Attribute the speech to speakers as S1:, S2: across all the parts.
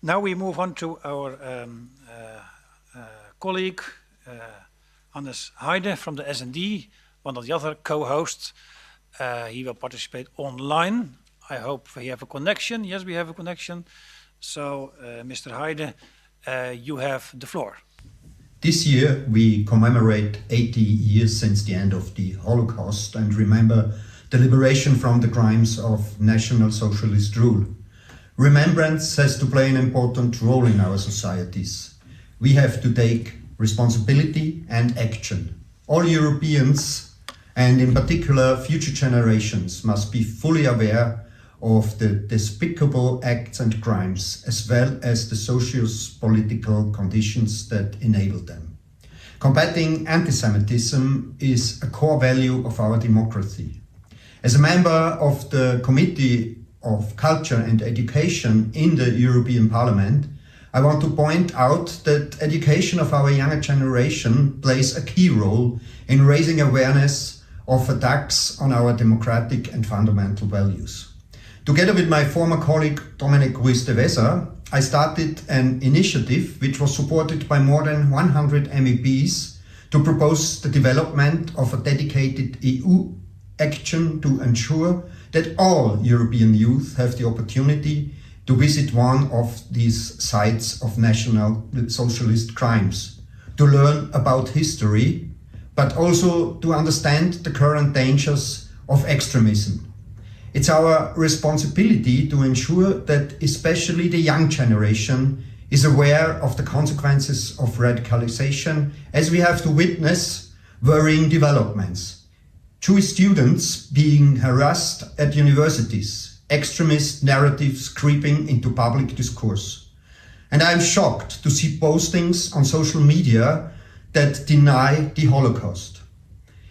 S1: Now we move on to our colleague, Heide from the S&D, one of the other co-hosts. He will participate online. I hope we have a connection. Yes, we have a connection. So, Mr. Heide, you have the floor.
S2: This year we commemorate 80 years since the end of the Holocaust and remember the liberation from the crimes of National Socialist rule. Remembrance has to play an important role in our societies. We have to take responsibility and action. All Europeans, and in particular future generations, must be fully aware of the despicable acts and crimes, as well as the socio-political conditions that enable them. Combating anti-Semitism is a core value of our democracy. As a member of the Committee of Culture and Education in the European Parliament, I want to point out that education of our younger generation plays a key role in raising awareness of attacks on our democratic and fundamental values. Together with my former colleague Dominic Ruiz de Weser, I started an initiative which was supported by more than 100 MEPs to propose the development of a dedicated EU action to ensure that all European youth have the opportunity to visit one of these sites of National Socialist crimes, to learn about history, but also to understand the current dangers of extremism. It's our responsibility to ensure that especially the young generation is aware of the consequences of radicalization, as we have to witness worrying developments. Jewish students being harassed at universities, extremist narratives creeping into public discourse. And I'm shocked to see postings on social media that deny the Holocaust.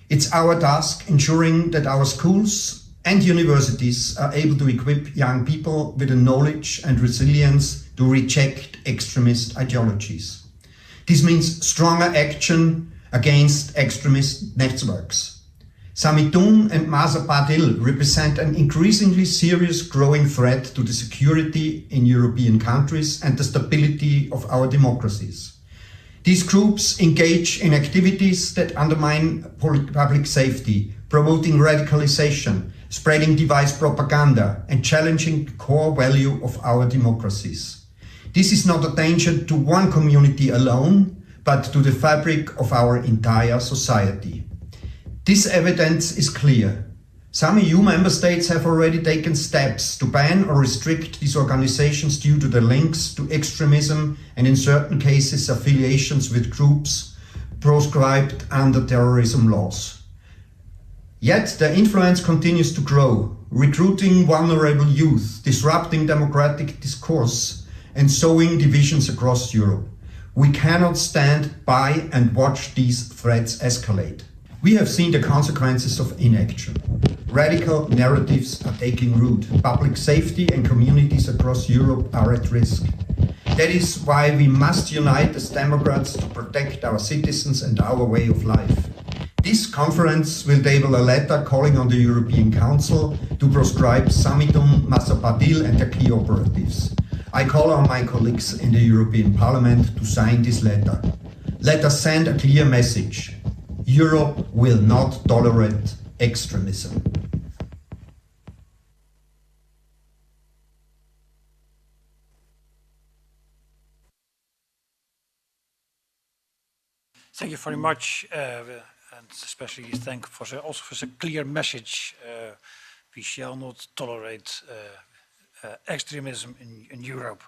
S2: It's our task ensuring that our schools and universities are able to equip young people with the knowledge and resilience to reject extremist ideologies. This means stronger action against extremist networks. Samitum and Bad Ischl represent an increasingly serious growing threat to the security in European countries and the stability of our democracies. These groups engage in activities that undermine public safety, promoting radicalization, spreading device propaganda, and challenging the core value of our democracies. This is not a danger to one community alone, but to the fabric of our entire society. This evidence is clear. Some EU member states have already taken steps to ban or restrict these organizations due to their links to extremism and in certain cases affiliations with groups proscribed under terrorism laws. Yet their influence continues to grow, recruiting vulnerable youth, disrupting democratic discourse, and sowing divisions across Europe. We cannot stand by and watch these threats escalate. We have seen the consequences of inaction. Radical narratives are taking root. Public safety and communities across Europe are at risk. That is why we must unite as Democrats to protect our citizens and our way of life. This conference will table a letter calling on the European Council to proscribe Samitum, Bad Ischl and their key operatives. I call on my colleagues in the European Parliament to sign this letter. Let us send a clear message. Europe will not tolerate extremism.
S1: Thank you very much. And especially thank for also for the clear message. We shall not tolerate extremism in Europe.